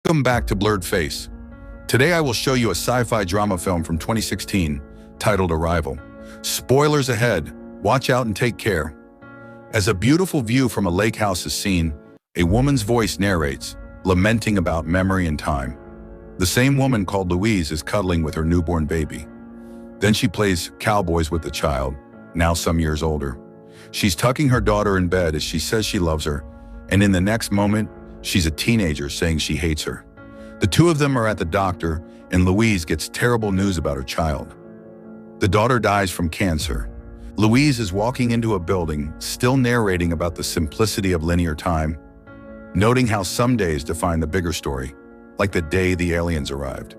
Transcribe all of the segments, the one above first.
Welcome back to Blurred Face. Today I will show you a sci-fi drama film from 2016 titled Arrival. Spoilers ahead, watch out and take care. As a beautiful view from a lake house is seen, a woman's voice narrates, lamenting about memory and time. The same woman called Louise is cuddling with her newborn baby. Then she plays cowboys with the child, now some years older. She's tucking her daughter in bed as she says she loves her, and in the next moment, she's a teenager saying she hates her. The two of them are at the doctor, and Louise gets terrible news about her child. The daughter dies from cancer. Louise is walking into a building, still narrating about the simplicity of linear time, noting how some days define the bigger story, like the day the aliens arrived.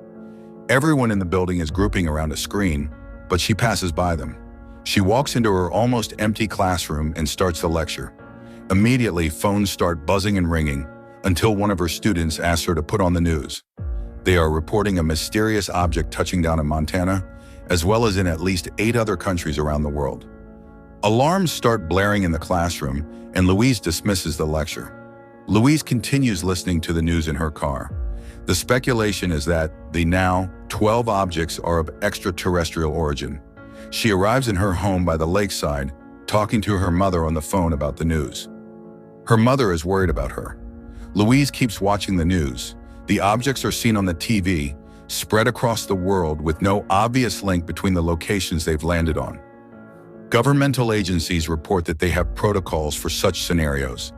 Everyone in the building is grouping around a screen, but she passes by them. She walks into her almost empty classroom and starts the lecture. Immediately, phones start buzzing and ringing until one of her students asks her to put on the news. They are reporting a mysterious object touching down in Montana, as well as in at least 8 other countries around the world. Alarms start blaring in the classroom, and Louise dismisses the lecture. Louise continues listening to the news in her car. The speculation is that the now 12 objects are of extraterrestrial origin. She arrives in her home by the lakeside, talking to her mother on the phone about the news. Her mother is worried about her. Louise keeps watching the news. The objects are seen on the TV, spread across the world with no obvious link between the locations they've landed on. Governmental agencies report that they have protocols for such scenarios.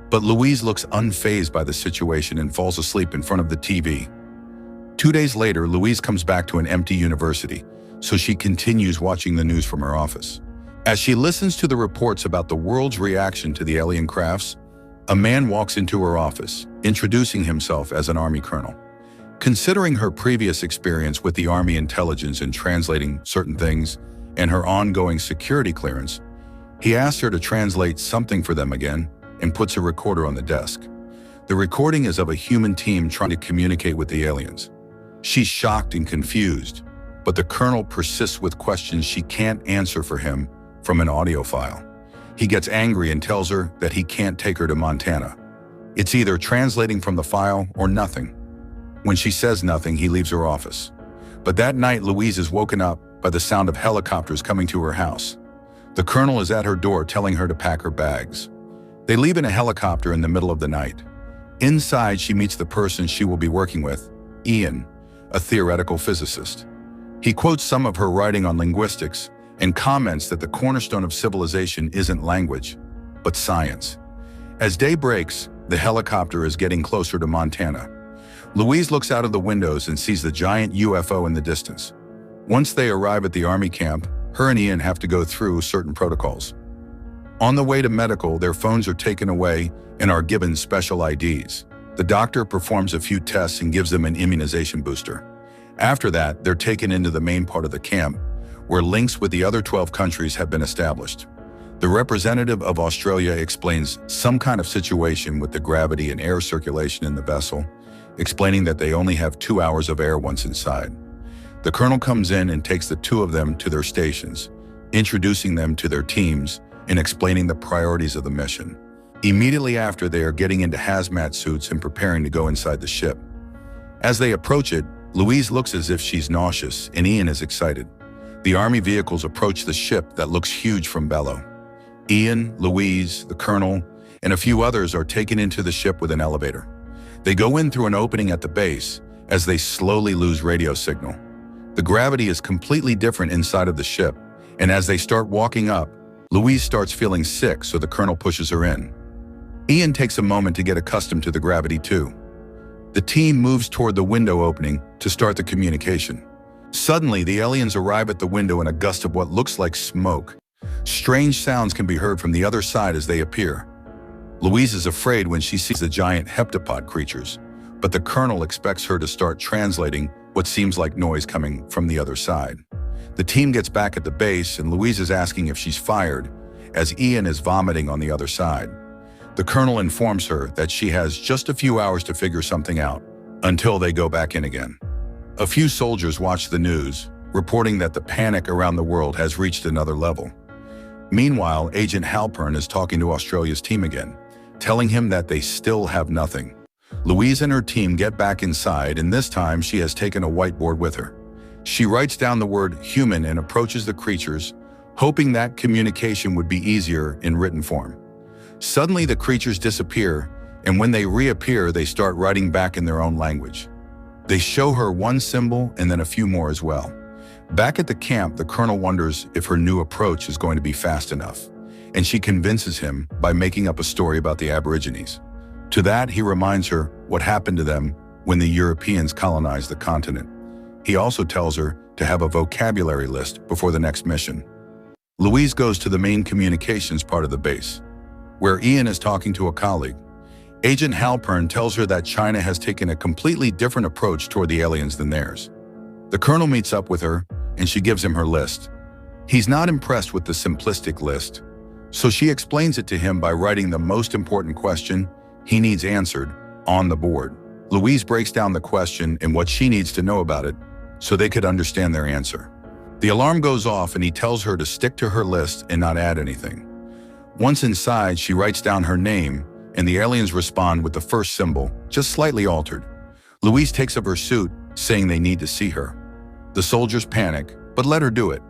But Louise looks unfazed by the situation and falls asleep in front of the TV. 2 days later, Louise comes back to an empty university, so she continues watching the news from her office. As she listens to the reports about the world's reaction to the alien crafts, a man walks into her office, introducing himself as an Army colonel. Considering her previous experience with the Army intelligence in translating certain things and her ongoing security clearance, he asks her to translate something for them again and puts a recorder on the desk. The recording is of a human team trying to communicate with the aliens. She's shocked and confused, but the colonel persists with questions she can't answer for him from an audio file. He gets angry and tells her that he can't take her to Montana. It's either translating from the file or nothing. When she says nothing, he leaves her office. But that night, Louise is woken up by the sound of helicopters coming to her house. The colonel is at her door telling her to pack her bags. They leave in a helicopter in the middle of the night. Inside, she meets the person she will be working with, Ian, a theoretical physicist. He quotes some of her writing on linguistics and comments that the cornerstone of civilization isn't language, but science. As day breaks, the helicopter is getting closer to Montana. Louise looks out of the windows and sees the giant UFO in the distance. Once they arrive at the Army camp, her and Ian have to go through certain protocols. On the way to medical, their phones are taken away and are given special IDs. The doctor performs a few tests and gives them an immunization booster. After that, they're taken into the main part of the camp, where links with the other 12 countries have been established. The representative of Australia explains some kind of situation with the gravity and air circulation in the vessel, explaining that they only have 2 hours of air once inside. The colonel comes in and takes the two of them to their stations, introducing them to their teams and explaining the priorities of the mission. Immediately after, they are getting into hazmat suits and preparing to go inside the ship. As they approach it, Louise looks as if she's nauseous and Ian is excited. The Army vehicles approach the ship that looks huge from below. Ian, Louise, the colonel, and a few others are taken into the ship with an elevator. They go in through an opening at the base as they slowly lose radio signal. The gravity is completely different inside of the ship, and as they start walking up, Louise starts feeling sick, so the colonel pushes her in. Ian takes a moment to get accustomed to the gravity too. The team moves toward the window opening to start the communication. Suddenly, the aliens arrive at the window in a gust of what looks like smoke. Strange sounds can be heard from the other side as they appear. Louise is afraid when she sees the giant heptapod creatures, but the colonel expects her to start translating what seems like noise coming from the other side. The team gets back at the base and Louise is asking if she's fired, as Ian is vomiting on the other side. The colonel informs her that she has just a few hours to figure something out, until they go back in again. A few soldiers watch the news, reporting that the panic around the world has reached another level. Meanwhile, Agent Halpern is talking to Australia's team again, telling him that they still have nothing. Louise and her team get back inside, and this time she has taken a whiteboard with her. She writes down the word human and approaches the creatures, hoping that communication would be easier in written form. Suddenly the creatures disappear, and when they reappear, they start writing back in their own language. They show her one symbol and then a few more as well. Back at the camp, the colonel wonders if her new approach is going to be fast enough, and she convinces him by making up a story about the Aborigines. To that, he reminds her what happened to them when the Europeans colonized the continent. He also tells her to have a vocabulary list before the next mission. Louise goes to the main communications part of the base, where Ian is talking to a colleague. Agent Halpern tells her that China has taken a completely different approach toward the aliens than theirs. The colonel meets up with her, and she gives him her list. He's not impressed with the simplistic list, so she explains it to him by writing the most important question he needs answered on the board. Louise breaks down the question and what she needs to know about it so they could understand their answer. The alarm goes off and he tells her to stick to her list and not add anything. Once inside, she writes down her name, and the aliens respond with the first symbol, just slightly altered. Louise takes up her suit, saying they need to see her. The soldiers panic, but let her do it.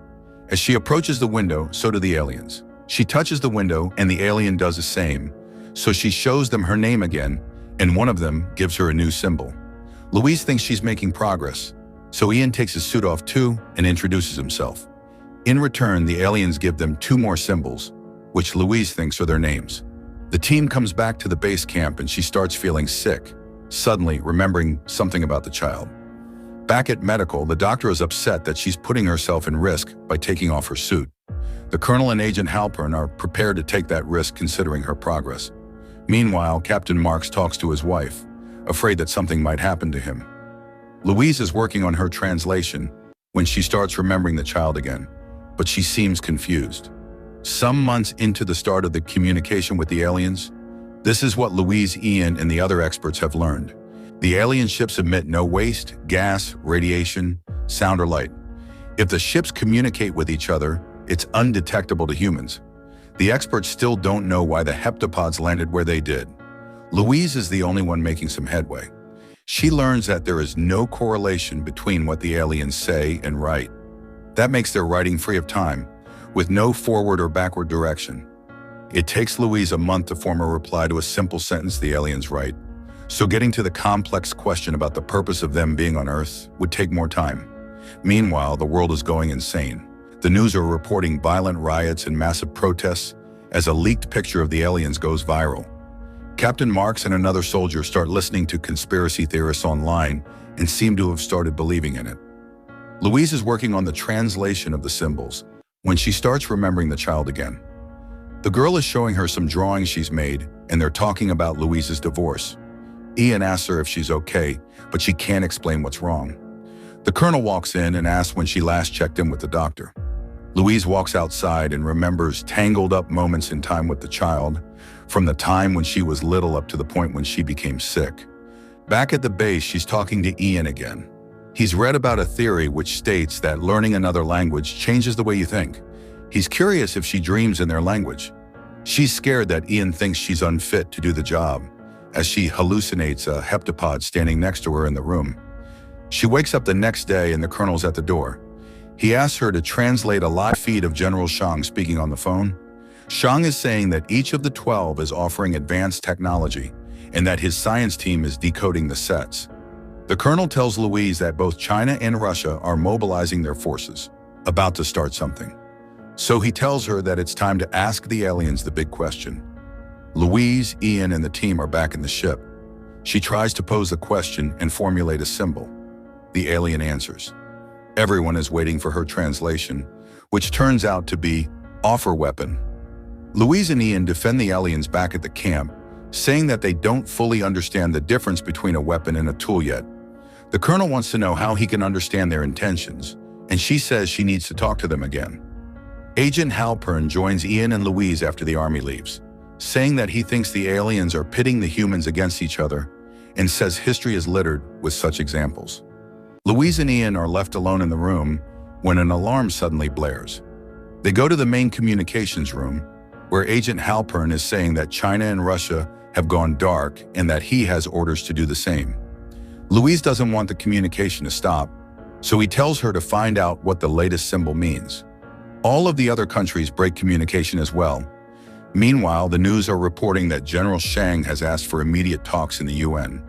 As she approaches the window, so do the aliens. She touches the window, and the alien does the same, so she shows them her name again, and one of them gives her a new symbol. Louise thinks she's making progress, so Ian takes his suit off too and introduces himself. In return, the aliens give them 2 more symbols, which Louise thinks are their names. The team comes back to the base camp and she starts feeling sick, suddenly remembering something about the child. Back at medical, the doctor is upset that she's putting herself in risk by taking off her suit. The colonel and Agent Halpern are prepared to take that risk considering her progress. Meanwhile, Captain Marks talks to his wife, afraid that something might happen to him. Louise is working on her translation when she starts remembering the child again, but she seems confused. Some months into the start of the communication with the aliens, this is what Louise, Ian, and the other experts have learned. The alien ships emit no waste, gas, radiation, sound, or light. If the ships communicate with each other, it's undetectable to humans. The experts still don't know why the heptapods landed where they did. Louise is the only one making some headway. She learns that there is no correlation between what the aliens say and write. That makes their writing free of time, with no forward or backward direction. It takes Louise a month to form a reply to a simple sentence the aliens write, so getting to the complex question about the purpose of them being on Earth would take more time. Meanwhile, the world is going insane. The news are reporting violent riots and massive protests as a leaked picture of the aliens goes viral. Captain Marks and another soldier start listening to conspiracy theorists online and seem to have started believing in it. Louise is working on the translation of the symbols when she starts remembering the child again. The girl is showing her some drawings she's made, and they're talking about Louise's divorce. Ian asks her if she's okay, but she can't explain what's wrong. The colonel walks in and asks when she last checked in with the doctor. Louise walks outside and remembers tangled up moments in time with the child, from the time when she was little up to the point when she became sick. Back at the base, she's talking to Ian again. He's read about a theory which states that learning another language changes the way you think. He's curious if she dreams in their language. She's scared that Ian thinks she's unfit to do the job, as she hallucinates a heptapod standing next to her in the room. She wakes up the next day and the colonel's at the door. He asks her to translate a live feed of General Shang speaking on the phone. Shang is saying that each of the 12 is offering advanced technology and that his science team is decoding the sets. The colonel tells Louise that both China and Russia are mobilizing their forces, about to start something. So he tells her that it's time to ask the aliens the big question. Louise, Ian, and the team are back in the ship. She tries to pose the question and formulate a symbol. The alien answers. Everyone is waiting for her translation, which turns out to be offer weapon. Louise and Ian defend the aliens back at the camp, saying that they don't fully understand the difference between a weapon and a tool yet. The colonel wants to know how he can understand their intentions, and she says she needs to talk to them again. Agent Halpern joins Ian and Louise after the army leaves, saying that he thinks the aliens are pitting the humans against each other and says history is littered with such examples. Louise and Ian are left alone in the room when an alarm suddenly blares. They go to the main communications room, where Agent Halpern is saying that China and Russia have gone dark and that he has orders to do the same. Louise doesn't want the communication to stop, so he tells her to find out what the latest symbol means. All of the other countries break communication as well. Meanwhile, the news are reporting that General Shang has asked for immediate talks in the UN,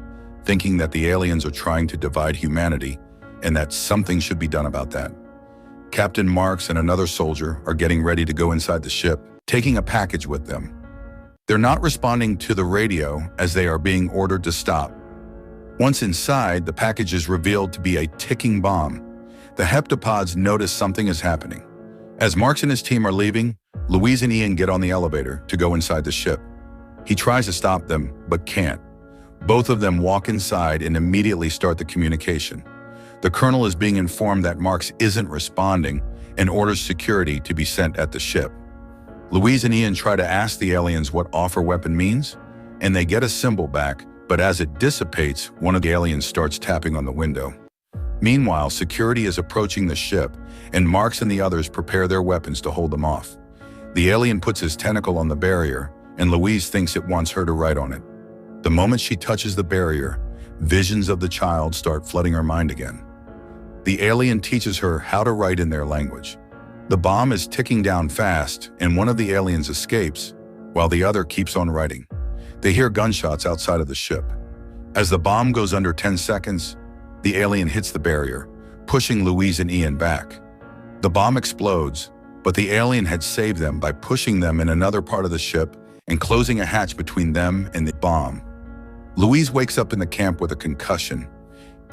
thinking that the aliens are trying to divide humanity and that something should be done about that. Captain Marks and another soldier are getting ready to go inside the ship, taking a package with them. They're not responding to the radio as they are being ordered to stop. Once inside, the package is revealed to be a ticking bomb. The heptapods notice something is happening. As Marks and his team are leaving, Louise and Ian get on the elevator to go inside the ship. He tries to stop them, but can't. Both of them walk inside and immediately start the communication. The colonel is being informed that Marks isn't responding and orders security to be sent at the ship. Louise and Ian try to ask the aliens what offer weapon means, and they get a symbol back, but as it dissipates, one of the aliens starts tapping on the window. Meanwhile, security is approaching the ship, and Marks and the others prepare their weapons to hold them off. The alien puts his tentacle on the barrier, and Louise thinks it wants her to write on it. The moment she touches the barrier, visions of the child start flooding her mind again. The alien teaches her how to write in their language. The bomb is ticking down fast, and one of the aliens escapes, while the other keeps on writing. They hear gunshots outside of the ship. As the bomb goes under 10 seconds, the alien hits the barrier, pushing Louise and Ian back. The bomb explodes, but the alien had saved them by pushing them in another part of the ship and closing a hatch between them and the bomb. Louise wakes up in the camp with a concussion.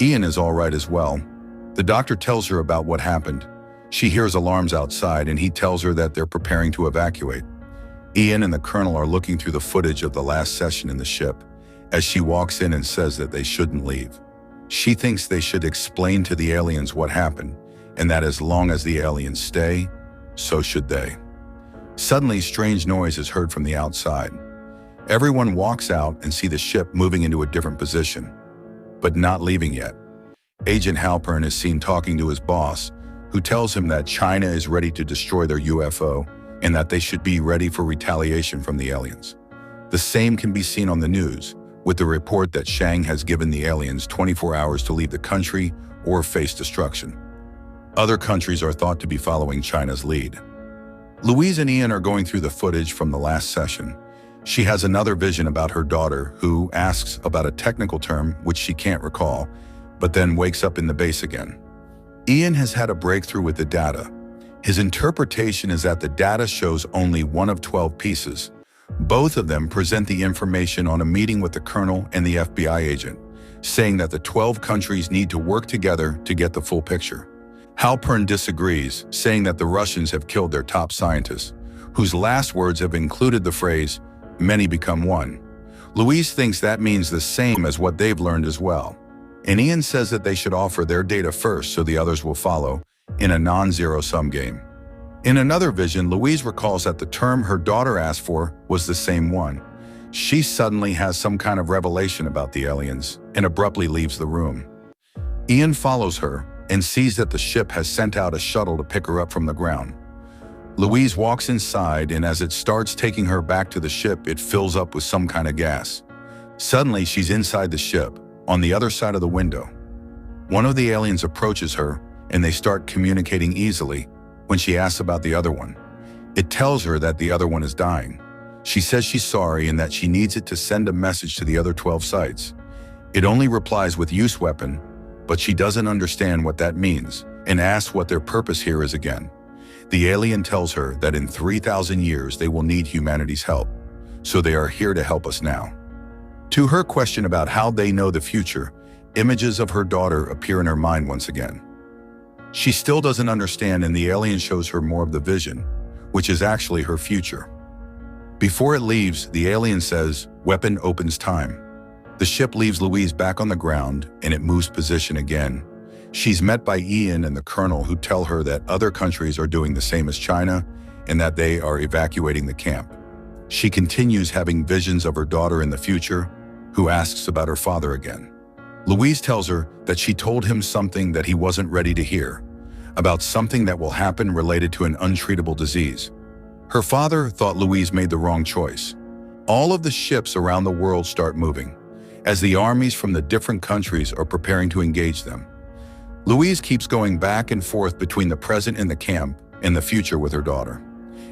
Ian is all right as well. The doctor tells her about what happened. She hears alarms outside, and he tells her that they're preparing to evacuate. Ian and the colonel are looking through the footage of the last session in the ship as she walks in and says that they shouldn't leave. She thinks they should explain to the aliens what happened, and that as long as the aliens stay, so should they. Suddenly, strange noise is heard from the outside. Everyone walks out and see the ship moving into a different position, but not leaving yet. Agent Halpern is seen talking to his boss, who tells him that China is ready to destroy their UFO and that they should be ready for retaliation from the aliens. The same can be seen on the news, with the report that Shang has given the aliens 24 hours to leave the country or face destruction. Other countries are thought to be following China's lead. Louise and Ian are going through the footage from the last session. She has another vision about her daughter, who asks about a technical term which she can't recall, but then wakes up in the base again. Ian has had a breakthrough with the data. His interpretation is that the data shows only one of 12 pieces. Both of them present the information on a meeting with the colonel and the FBI agent, saying that the 12 countries need to work together to get the full picture. Halpern disagrees, saying that the Russians have killed their top scientists, whose last words have included the phrase, "Many become one." Louise thinks that means the same as what they've learned as well. And Ian says that they should offer their data first so the others will follow, in a non-zero-sum game. In another vision, Louise recalls that the term her daughter asked for was the same one. She suddenly has some kind of revelation about the aliens and abruptly leaves the room. Ian follows her and sees that the ship has sent out a shuttle to pick her up from the ground. Louise walks inside, and as it starts taking her back to the ship, it fills up with some kind of gas. Suddenly, she's inside the ship, on the other side of the window. One of the aliens approaches her, and they start communicating easily when she asks about the other one. It tells her that the other one is dying. She says she's sorry and that she needs it to send a message to the other 12 sites. It only replies with use weapon, but she doesn't understand what that means and asks what their purpose here is again. The alien tells her that in 3,000 years they will need humanity's help, so they are here to help us now. To her question about how they know the future, images of her daughter appear in her mind once again. She still doesn't understand, and the alien shows her more of the vision, which is actually her future. Before it leaves, the alien says, "Weapon opens time." The ship leaves Louise back on the ground, and it moves position again. She's met by Ian and the colonel, who tell her that other countries are doing the same as China and that they are evacuating the camp. She continues having visions of her daughter in the future, who asks about her father again. Louise tells her that she told him something that he wasn't ready to hear, about something that will happen related to an untreatable disease. Her father thought Louise made the wrong choice. All of the ships around the world start moving, as the armies from the different countries are preparing to engage them. Louise keeps going back and forth between the present in the camp and the future with her daughter.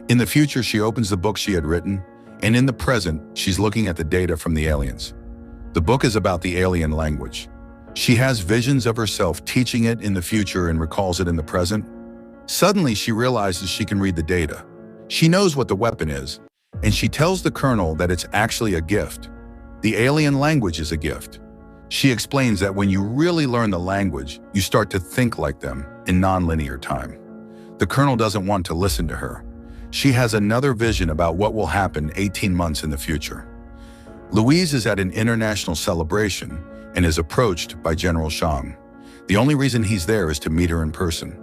In the future, she opens the book she had written, and in the present, she's looking at the data from the aliens. The book is about the alien language. She has visions of herself teaching it in the future and recalls it in the present. Suddenly, she realizes she can read the data. She knows what the weapon is, and she tells the colonel that it's actually a gift. The alien language is a gift. She explains that when you really learn the language, you start to think like them in non-linear time. The colonel doesn't want to listen to her. She has another vision about what will happen 18 months in the future. Louise is at an international celebration and is approached by General Shang. The only reason he's there is to meet her in person.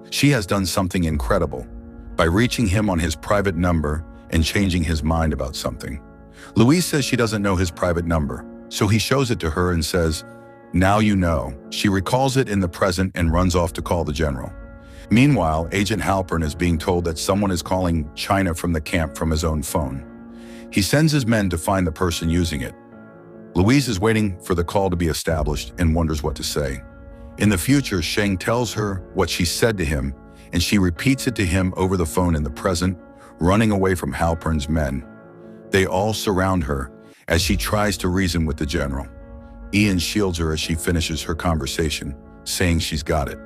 She has done something incredible by reaching him on his private number and changing his mind about something. Louise says she doesn't know his private number, so he shows it to her and says, "Now you know." She recalls it in the present and runs off to call the general. Meanwhile, Agent Halpern is being told that someone is calling China from the camp from his own phone. He sends his men to find the person using it. Louise is waiting for the call to be established and wonders what to say. In the future, Shang tells her what she said to him, and she repeats it to him over the phone in the present, running away from Halpern's men. They all surround her as she tries to reason with the general. Ian shields her as she finishes her conversation, saying she's got it.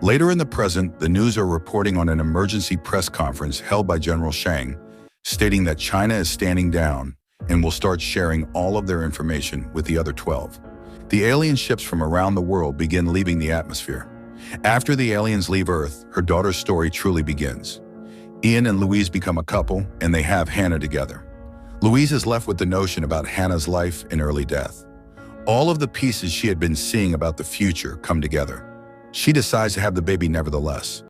Later in the present, the news are reporting on an emergency press conference held by General Shang, stating that China is standing down and will start sharing all of their information with the other 12. The alien ships from around the world begin leaving the atmosphere. After the aliens leave Earth, her daughter's story truly begins. Ian and Louise become a couple, and they have Hannah together. Louise is left with the notion about Hannah's life and early death. All of the pieces she had been seeing about the future come together. She decides to have the baby nevertheless.